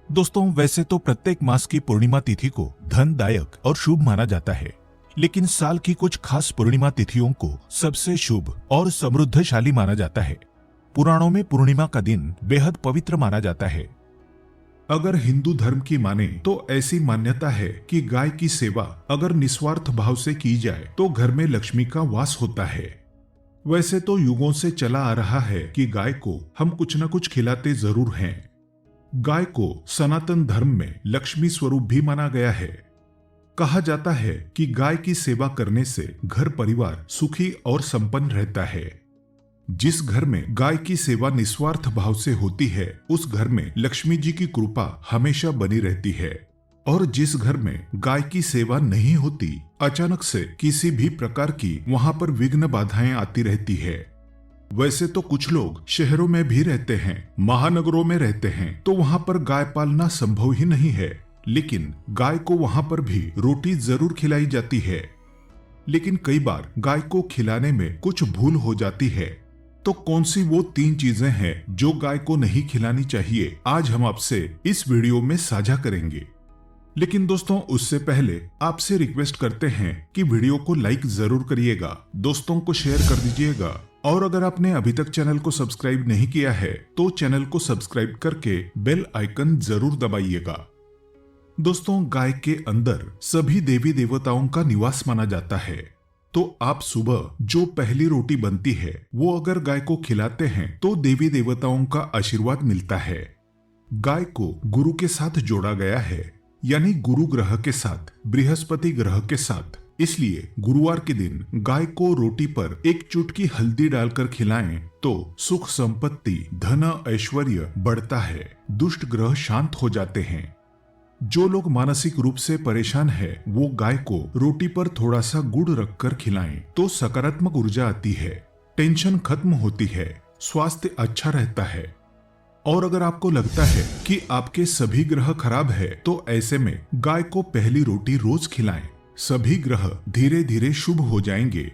दोस्तों, वैसे तो प्रत्येक मास की पूर्णिमा तिथि को धनदायक और शुभ माना जाता है, लेकिन साल की कुछ खास पूर्णिमा तिथियों को सबसे शुभ और समृद्धशाली माना जाता है। पुराणों में पूर्णिमा का दिन बेहद पवित्र माना जाता है। अगर हिंदू धर्म की माने तो ऐसी मान्यता है कि गाय की सेवा अगर निस्वार्थ भाव से की जाए तो घर में लक्ष्मी का वास होता है। वैसे तो युगों से चला आ रहा है कि गाय को हम कुछ न कुछ खिलाते जरूर हैं। गाय को सनातन धर्म में लक्ष्मी स्वरूप भी माना गया है। कहा जाता है कि गाय की सेवा करने से घर परिवार सुखी और संपन्न रहता है। जिस घर में गाय की सेवा निस्वार्थ भाव से होती है, उस घर में लक्ष्मी जी की कृपा हमेशा बनी रहती है। और जिस घर में गाय की सेवा नहीं होती, अचानक से किसी भी प्रकार की वहां पर विघ्न बाधाएं आती रहती है। वैसे तो कुछ लोग शहरों में भी रहते हैं, महानगरों में रहते हैं, तो वहां पर गाय पालना संभव ही नहीं है, लेकिन गाय को वहां पर भी रोटी जरूर खिलाई जाती है। लेकिन कई बार गाय को खिलाने में कुछ भूल हो जाती है। तो कौन सी वो 3 चीजें हैं जो गाय को नहीं खिलानी चाहिए, आज हम आपसे इस वीडियो में साझा करेंगे। लेकिन दोस्तों, उससे पहले आपसे रिक्वेस्ट करते हैं कि वीडियो को लाइक जरूर करिएगा, दोस्तों को शेयर कर दीजिएगा, और अगर आपने अभी तक चैनल को सब्सक्राइब नहीं किया है तो चैनल को सब्सक्राइब करके बेल आइकन जरूर दबाइएगा। दोस्तों, गाय के अंदर सभी देवी देवताओं का निवास माना जाता है। तो आप सुबह जो पहली रोटी बनती है वो अगर गाय को खिलाते हैं तो देवी देवताओं का आशीर्वाद मिलता है। गाय को गुरु के साथ जोड़ा गया है, यानी गुरु ग्रह के साथ, बृहस्पति ग्रह के साथ। इसलिए गुरुवार के दिन गाय को रोटी पर एक चुटकी हल्दी डालकर खिलाएं तो सुख संपत्ति, धन, ऐश्वर्य बढ़ता है, दुष्ट ग्रह शांत हो जाते हैं। जो लोग मानसिक रूप से परेशान है वो गाय को रोटी पर थोड़ा सा गुड़ रखकर खिलाएं तो सकारात्मक ऊर्जा आती है, टेंशन खत्म होती है, स्वास्थ्य अच्छा रहता है। और अगर आपको लगता है कि आपके सभी ग्रह खराब है तो ऐसे में गाय को पहली रोटी रोज खिलाएं, सभी ग्रह धीरे धीरे शुभ हो जाएंगे।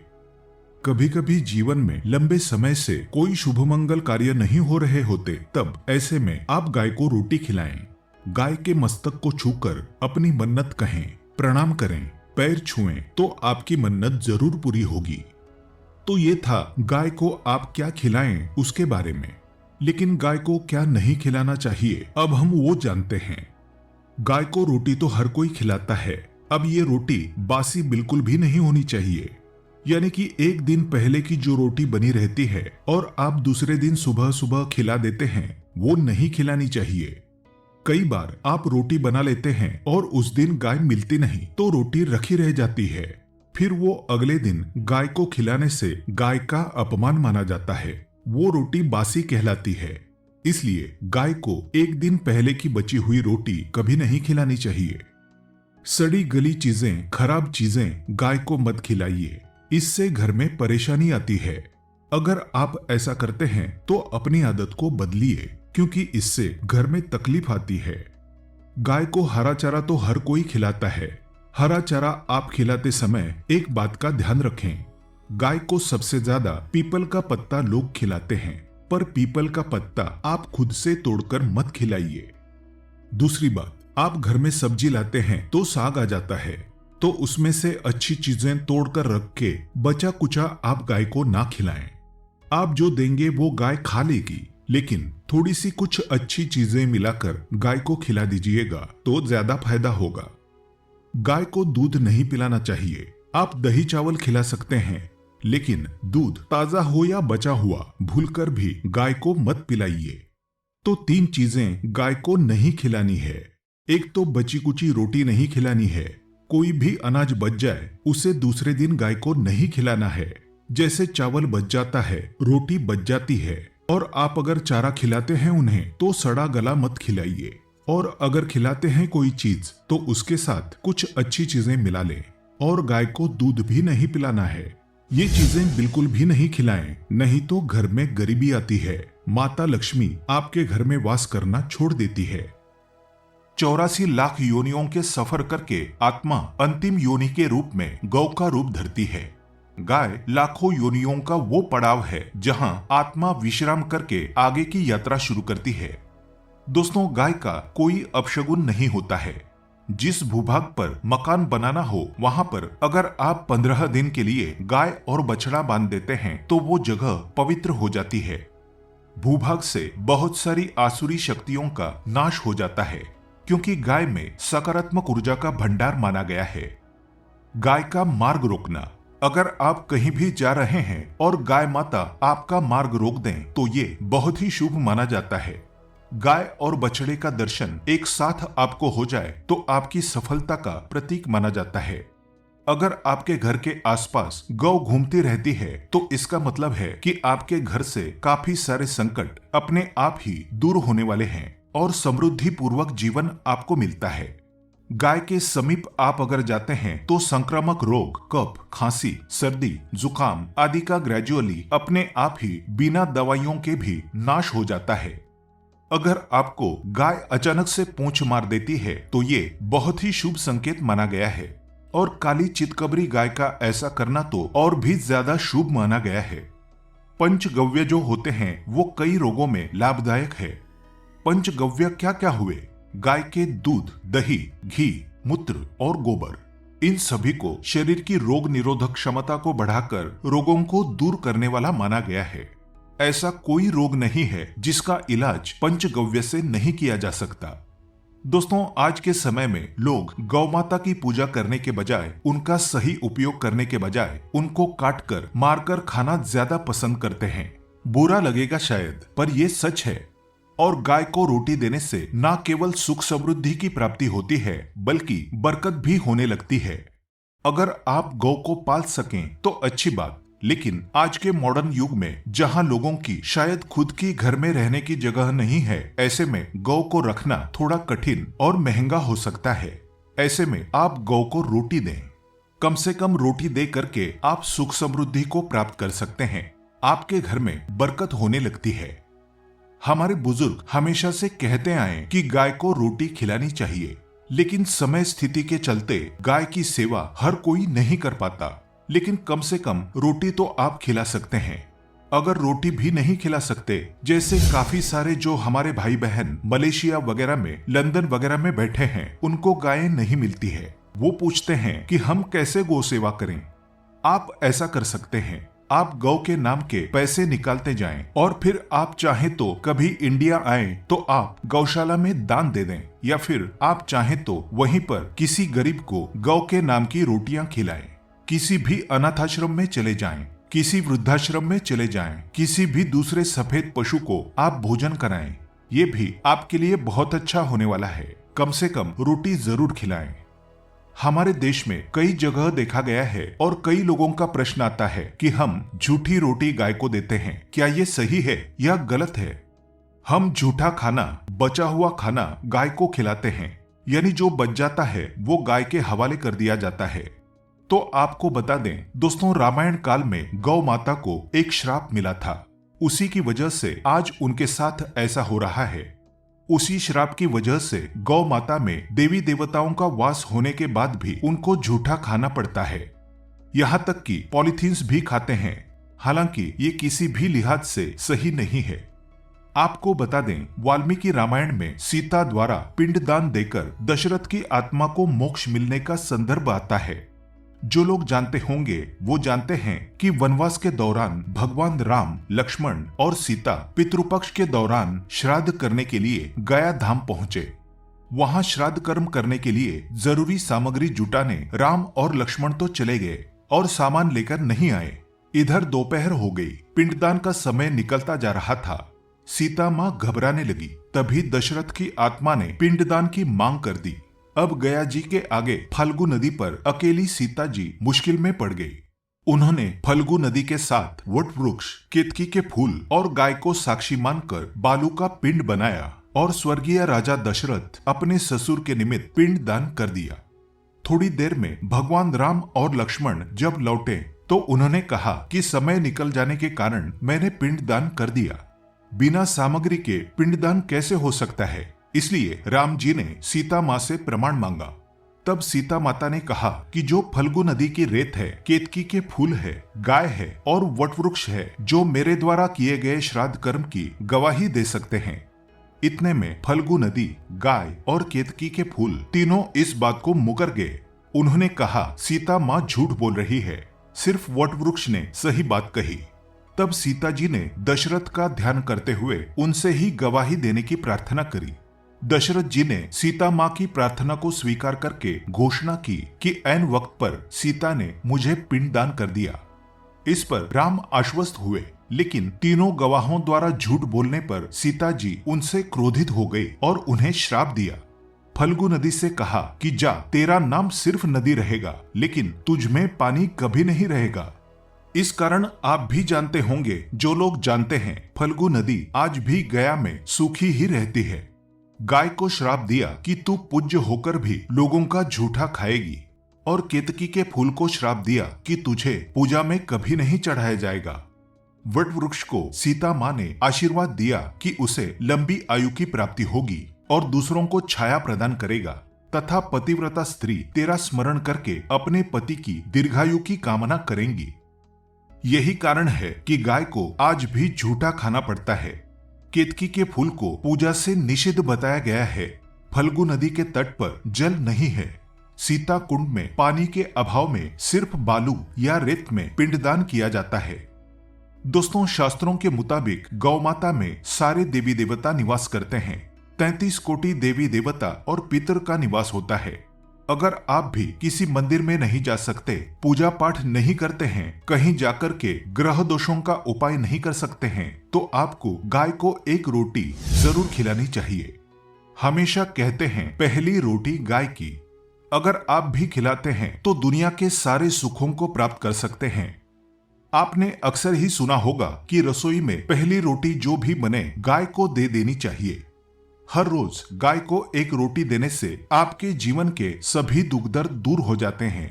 कभी कभी जीवन में लंबे समय से कोई शुभ मंगल कार्य नहीं हो रहे होते, तब ऐसे में आप गाय को रोटी खिलाएं। गाय के मस्तक को छूकर अपनी मन्नत कहें, प्रणाम करें, पैर छुएं तो आपकी मन्नत जरूर पूरी होगी। तो ये था गाय को आप क्या खिलाएं उसके बारे में। लेकिन गाय को क्या नहीं खिलाना चाहिए, अब हम वो जानते हैं। गाय को रोटी तो हर कोई खिलाता है। अब ये रोटी बासी बिल्कुल भी नहीं होनी चाहिए, यानी कि एक दिन पहले की जो रोटी बनी रहती है और आप दूसरे दिन सुबह सुबह खिला देते हैं, वो नहीं खिलानी चाहिए। कई बार आप रोटी बना लेते हैं और उस दिन गाय मिलती नहीं तो रोटी रखी रह जाती है, फिर वो अगले दिन गाय को खिलाने से गाय का अपमान माना जाता है, वो रोटी बासी कहलाती है। इसलिए गाय को एक दिन पहले की बची हुई रोटी कभी नहीं खिलानी चाहिए। सड़ी गली चीजें, खराब चीजें गाय को मत खिलाइए, इससे घर में परेशानी आती है। अगर आप ऐसा करते हैं तो अपनी आदत को बदलिए, क्योंकि इससे घर में तकलीफ आती है। गाय को हरा चारा तो हर कोई खिलाता है। हरा चारा आप खिलाते समय एक बात का ध्यान रखें, गाय को सबसे ज्यादा पीपल का पत्ता लोग खिलाते हैं, पर पीपल का पत्ता आप खुद से तोड़कर मत खिलाइए। दूसरी बात, आप घर में सब्जी लाते हैं तो साग आ जाता है, तो उसमें से अच्छी चीजें तोड़कर रख के बचा कुचा आप गाय को ना खिलाएं। आप जो देंगे वो गाय खा लेगी, लेकिन थोड़ी सी कुछ अच्छी चीजें मिलाकर गाय को खिला दीजिएगा तो ज्यादा फायदा होगा। गाय को दूध नहीं पिलाना चाहिए। आप दही चावल खिला सकते हैं, लेकिन दूध ताजा हो या बचा हुआ भूलकर भी गाय को मत पिलाइए। तो 3 चीजें गाय को नहीं खिलानी है। एक तो बची कुची रोटी नहीं खिलानी है। कोई भी अनाज बच जाए उसे दूसरे दिन गाय को नहीं खिलाना है। जैसे चावल बच जाता है, रोटी बच जाती है, और आप अगर चारा खिलाते हैं उन्हें तो सड़ा गला मत खिलाइए। और अगर खिलाते हैं कोई चीज तो उसके साथ कुछ अच्छी चीजें मिला लें। और गाय को दूध भी नहीं पिलाना है। ये चीजें बिल्कुल भी नहीं खिलाएं, नहीं तो घर में गरीबी आती है, माता लक्ष्मी आपके घर में वास करना छोड़ देती है। 84 लाख योनियों के सफर करके आत्मा अंतिम योनि के रूप में गौ का रूप धरती है। गाय लाखों योनियों का वो पड़ाव है जहां आत्मा विश्राम करके आगे की यात्रा शुरू करती है। दोस्तों, गाय का कोई अपशगुन नहीं होता है। जिस भूभाग पर मकान बनाना हो वहां पर अगर आप 15 दिन के लिए गाय और बछड़ा बांध देते हैं तो वो जगह पवित्र हो जाती है। भूभाग से बहुत सारी आसुरी शक्तियों का नाश हो जाता है, क्योंकि गाय में सकारात्मक ऊर्जा का भंडार माना गया है। गाय का मार्ग रोकना। अगर आप कहीं भी जा रहे हैं और गाय माता आपका मार्ग रोक दें तो ये बहुत ही शुभ माना जाता है। गाय और बछड़े का दर्शन एक साथ आपको हो जाए तो आपकी सफलता का प्रतीक माना जाता है। अगर आपके घर के आसपास गौ घूमती रहती है तो इसका मतलब है कि आपके घर से काफी सारे संकट अपने आप ही दूर होने वाले हैं और समृद्धि पूर्वक जीवन आपको मिलता है। गाय के समीप आप अगर जाते हैं तो संक्रामक रोग, कफ, खांसी, सर्दी, जुकाम आदि का ग्रेजुअली अपने आप ही बिना दवाइयों के भी नाश हो जाता है। अगर आपको गाय अचानक से पूंछ मार देती है तो ये बहुत ही शुभ संकेत माना गया है और काली चितकबरी गाय का ऐसा करना तो और भी ज्यादा शुभ माना गया है। पंचगव्य जो होते हैं वो कई रोगों में लाभदायक है। पंचगव्य क्या क्या हुए? गाय के दूध, दही, घी, मूत्र और गोबर। इन सभी को शरीर की रोग निरोधक क्षमता को बढ़ाकर रोगों को दूर करने वाला माना गया है। ऐसा कोई रोग नहीं है जिसका इलाज पंचगव्य से नहीं किया जा सकता। दोस्तों, आज के समय में लोग गौ माता की पूजा करने के बजाय, उनका सही उपयोग करने के बजाय उनको काटकर मारकर खाना ज्यादा पसंद करते हैं। बुरा लगेगा शायद, पर ये सच है। और गाय को रोटी देने से न केवल सुख समृद्धि की प्राप्ति होती है बल्कि बरकत भी होने लगती है। अगर आप गौ को पाल सकें तो अच्छी बात, लेकिन आज के मॉडर्न युग में जहां लोगों की शायद खुद की घर में रहने की जगह नहीं है, ऐसे में गौ को रखना थोड़ा कठिन और महंगा हो सकता है। ऐसे में आप गौ को रोटी दें। कम से कम रोटी दे करके आप सुख समृद्धि को प्राप्त कर सकते हैं। आपके घर में बरकत होने लगती है। हमारे बुजुर्ग हमेशा से कहते आए कि गाय को रोटी खिलानी चाहिए, लेकिन समय स्थिति के चलते गाय की सेवा हर कोई नहीं कर पाता। लेकिन कम से कम रोटी तो आप खिला सकते हैं। अगर रोटी भी नहीं खिला सकते, जैसे काफी सारे जो हमारे भाई बहन मलेशिया वगैरह में, लंदन वगैरह में बैठे हैं, उनको गायें नहीं मिलती है। वो पूछते हैं कि हम कैसे गौ सेवा करें। आप ऐसा कर सकते हैं, आप गौ के नाम के पैसे निकालते जाएं और फिर आप चाहें तो कभी इंडिया आएं तो आप गौशाला में दान दे दें, या फिर आप चाहें तो वहीं पर किसी गरीब को गौ के नाम की रोटियां खिलाएं। किसी भी अनाथाश्रम में चले जाएं, किसी वृद्धाश्रम में चले जाएं, किसी भी दूसरे सफेद पशु को आप भोजन कराएं। ये भी आपके लिए बहुत अच्छा होने वाला है। कम से कम रोटी जरूर खिलाएं। हमारे देश में कई जगह देखा गया है और कई लोगों का प्रश्न आता है कि हम झूठी रोटी गाय को देते हैं, क्या ये सही है या गलत है? हम झूठा खाना, बचा हुआ खाना गाय को खिलाते हैं, यानी जो बच जाता है वो गाय के हवाले कर दिया जाता है। तो आपको बता दें दोस्तों, रामायण काल में गौ माता को एक श्राप मिला था। उसी की वजह से आज उनके साथ ऐसा हो रहा है। उसी श्राप की वजह से गौ माता में देवी देवताओं का वास होने के बाद भी उनको झूठा खाना पड़ता है। यहाँ तक कि पॉलीथीन्स भी खाते हैं। हालांकि ये किसी भी लिहाज से सही नहीं है। आपको बता दें, वाल्मीकि रामायण में सीता द्वारा पिंडदान देकर दशरथ की आत्मा को मोक्ष मिलने का संदर्भ आता है। जो लोग जानते होंगे वो जानते हैं कि वनवास के दौरान भगवान राम, लक्ष्मण और सीता पितृपक्ष के दौरान श्राद्ध करने के लिए गया धाम पहुंचे। वहां श्राद्ध कर्म करने के लिए जरूरी सामग्री जुटाने राम और लक्ष्मण तो चले गए और सामान लेकर नहीं आए। इधर दोपहर हो गई, पिंडदान का समय निकलता जा रहा था। सीता मां घबराने लगी। तभी दशरथ की आत्मा ने पिंडदान की मांग कर दी। अब गया जी के आगे फल्गु नदी पर अकेली सीता जी मुश्किल में पड़ गई। उन्होंने फल्गु नदी के साथ वट वृक्ष, केतकी के फूल और गाय को साक्षी मानकर बालू का पिंड बनाया और स्वर्गीय राजा दशरथ अपने ससुर के निमित्त पिंड दान कर दिया। थोड़ी देर में भगवान राम और लक्ष्मण जब लौटे तो उन्होंने कहा कि समय निकल जाने के कारण मैंने पिंड दान कर दिया। बिना सामग्री के पिंडदान कैसे हो सकता है? इसलिए राम जी ने सीता माँ से प्रमाण मांगा। तब सीता माता ने कहा कि जो फल्गु नदी की रेत है, केतकी के फूल है, गाय है और वटवृक्ष है, जो मेरे द्वारा किए गए श्राद्ध कर्म की गवाही दे सकते हैं। इतने में फल्गु नदी, गाय और केतकी के फूल तीनों इस बात को मुकर गए। उन्होंने कहा, सीता माँ झूठ बोल रही है, सिर्फ वट वृक्ष ने सही बात कही। तब सीता जी ने दशरथ का ध्यान करते हुए उनसे ही गवाही देने की प्रार्थना करी। दशरथ जी ने सीता माँ की प्रार्थना को स्वीकार करके घोषणा की कि ऐन वक्त पर सीता ने मुझे पिंडदान कर दिया। इस पर राम आश्वस्त हुए, लेकिन तीनों गवाहों द्वारा झूठ बोलने पर सीता जी उनसे क्रोधित हो गई और उन्हें श्राप दिया। फल्गु नदी से कहा कि जा, तेरा नाम सिर्फ नदी रहेगा, लेकिन तुझ में पानी कभी नहीं रहेगा। इस कारण आप भी जानते होंगे, जो लोग जानते हैं, फल्गु नदी आज भी गया में सूखी ही रहती है। गाय को श्राप दिया कि तू पूज्य होकर भी लोगों का झूठा खाएगी, और केतकी के फूल को श्राप दिया कि तुझे पूजा में कभी नहीं चढ़ाया जाएगा। वट वृक्ष को सीता माँ ने आशीर्वाद दिया कि उसे लंबी आयु की प्राप्ति होगी और दूसरों को छाया प्रदान करेगा, तथा पतिव्रता स्त्री तेरा स्मरण करके अपने पति की दीर्घायु की कामना करेंगी। यही कारण है कि गाय को आज भी झूठा खाना पड़ता है। केतकी के फूल को पूजा से निषिद्ध बताया गया है। फल्गु नदी के तट पर जल नहीं है। सीता कुंड में पानी के अभाव में सिर्फ बालू या रेत में पिंडदान किया जाता है। दोस्तों, शास्त्रों के मुताबिक गौ माता में सारे देवी देवता निवास करते हैं। 33 कोटि देवी देवता और पितर का निवास होता है। अगर आप भी किसी मंदिर में नहीं जा सकते, पूजा पाठ नहीं करते हैं, कहीं जाकर के ग्रह दोषों का उपाय नहीं कर सकते हैं, तो आपको गाय को एक रोटी जरूर खिलानी चाहिए। हमेशा कहते हैं पहली रोटी गाय की। अगर आप भी खिलाते हैं तो दुनिया के सारे सुखों को प्राप्त कर सकते हैं। आपने अक्सर ही सुना होगा कि रसोई में पहली रोटी जो भी बने गाय को दे देनी चाहिए। हर रोज गाय को एक रोटी देने से आपके जीवन के सभी दुख दर्द दूर हो जाते हैं।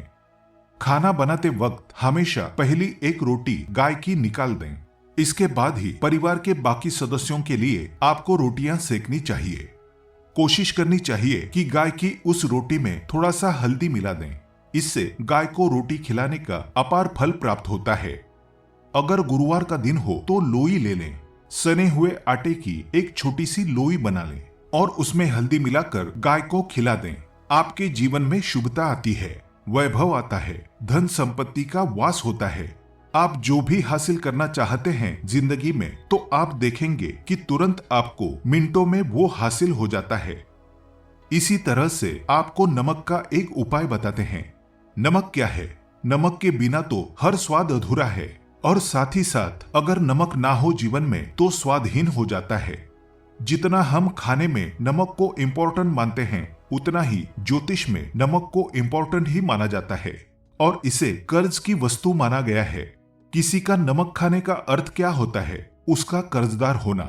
खाना बनाते वक्त हमेशा पहली एक रोटी गाय की निकाल दें। इसके बाद ही परिवार के बाकी सदस्यों के लिए आपको रोटियां सेकनी चाहिए। कोशिश करनी चाहिए कि गाय की उस रोटी में थोड़ा सा हल्दी मिला दें। इससे गाय को रोटी खिलाने का अपार फल प्राप्त होता है। अगर गुरुवार का दिन हो तो लोई ले लें। सने हुए आटे की एक छोटी सी लोई बना लें और उसमें हल्दी मिलाकर गाय को खिला दें। आपके जीवन में शुभता आती है, वैभव आता है, धन संपत्ति का वास होता है। आप जो भी हासिल करना चाहते हैं जिंदगी में, तो आप देखेंगे कि तुरंत आपको मिनटों में वो हासिल हो जाता है। इसी तरह से आपको नमक का एक उपाय बताते हैं। नमक क्या है? नमक के बिना तो हर स्वाद अधूरा है, और साथ ही साथ अगर नमक ना हो जीवन में तो स्वादहीन हो जाता है। जितना हम खाने में नमक को इम्पोर्टेंट मानते हैं, उतना ही ज्योतिष में नमक को इम्पोर्टेंट ही माना जाता है और इसे कर्ज की वस्तु माना गया है। किसी का नमक खाने का अर्थ क्या होता है? उसका कर्जदार होना।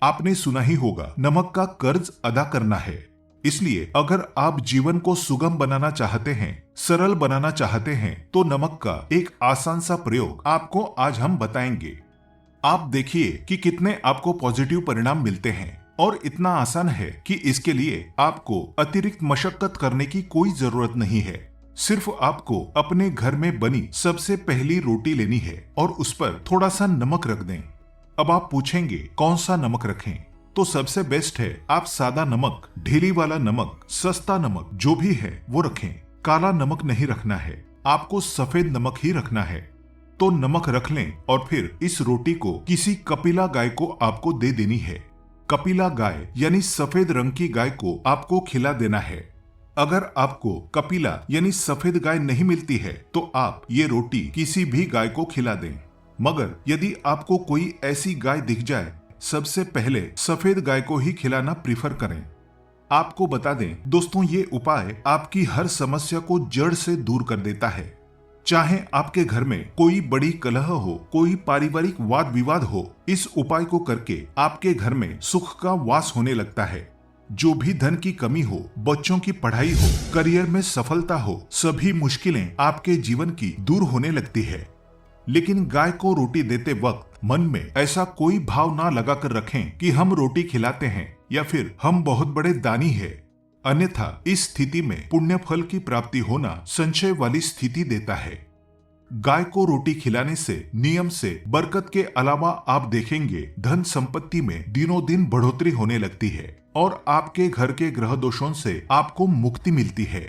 आपने सुना ही होगा, नमक का कर्ज अदा करना है। इसलिए अगर आप जीवन को सुगम बनाना चाहते हैं, सरल बनाना चाहते हैं, तो नमक का एक आसान सा प्रयोग आपको आज हम बताएंगे। आप देखिए कि कितने आपको पॉजिटिव परिणाम मिलते हैं, और इतना आसान है कि इसके लिए आपको अतिरिक्त मशक्कत करने की कोई जरूरत नहीं है। सिर्फ आपको अपने घर में बनी सबसे पहली रोटी लेनी है और उस पर थोड़ा सा नमक रख दें। अब आप पूछेंगे कौन सा नमक रखें? तो सबसे बेस्ट है आप सादा नमक, ढीली वाला नमक, सस्ता नमक जो भी है वो रखें। काला नमक नहीं रखना है, आपको सफेद नमक ही रखना है। तो नमक रख लें और फिर इस रोटी को किसी कपिला गाय को आपको दे देनी है। कपिला गाय यानी सफेद रंग की गाय को आपको खिला देना है। अगर आपको कपिला यानी सफेद गाय नहीं मिलती है तो आप ये रोटी किसी भी गाय को खिला दें। मगर यदि आपको कोई ऐसी गाय दिख जाए, सबसे पहले सफेद गाय को ही खिलाना प्रीफर करें। आपको बता दें दोस्तों, ये उपाय आपकी हर समस्या को जड़ से दूर कर देता है। चाहे आपके घर में कोई बड़ी कलह हो, कोई पारिवारिक वाद विवाद हो, इस उपाय को करके आपके घर में सुख का वास होने लगता है। जो भी धन की कमी हो, बच्चों की पढ़ाई हो, करियर में सफलता हो, सभी मुश्किलें आपके जीवन की दूर होने लगती है। लेकिन गाय को रोटी देते वक्त मन में ऐसा कोई भाव ना लगाकर रखें कि हम रोटी खिलाते हैं या फिर हम बहुत बड़े दानी हैं। अन्यथा इस स्थिति में पुण्य फल की प्राप्ति होना संशय वाली स्थिति देता है। गाय को रोटी खिलाने से नियम से बरकत के अलावा आप देखेंगे धन संपत्ति में दिनों दिन बढ़ोतरी होने लगती है और आपके घर के ग्रह दोषों से आपको मुक्ति मिलती है।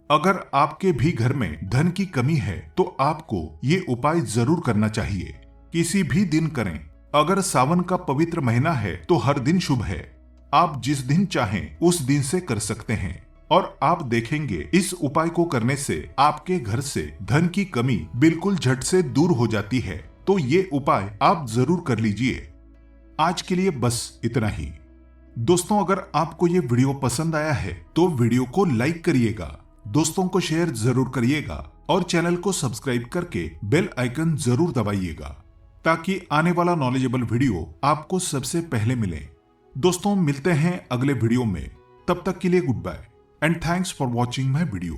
अगर आपके भी घर में धन की कमी है तो आपको ये उपाय जरूर करना चाहिए। किसी भी दिन करें। अगर सावन का पवित्र महीना है तो हर दिन शुभ है। आप जिस दिन चाहें उस दिन से कर सकते हैं और आप देखेंगे इस उपाय को करने से आपके घर से धन की कमी बिल्कुल झट से दूर हो जाती है। तो ये उपाय आप जरूर कर लीजिए। आज के लिए बस इतना ही। दोस्तों, अगर आपको ये वीडियो पसंद आया है तो वीडियो को लाइक करिएगा, दोस्तों को शेयर जरूर करिएगा और चैनल को सब्सक्राइब करके बेल आइकन जरूर दबाइएगा ताकि आने वाला नॉलेजेबल वीडियो आपको सबसे पहले मिले। दोस्तों, मिलते हैं अगले वीडियो में। तब तक के लिए goodbye and thanks for watching my video.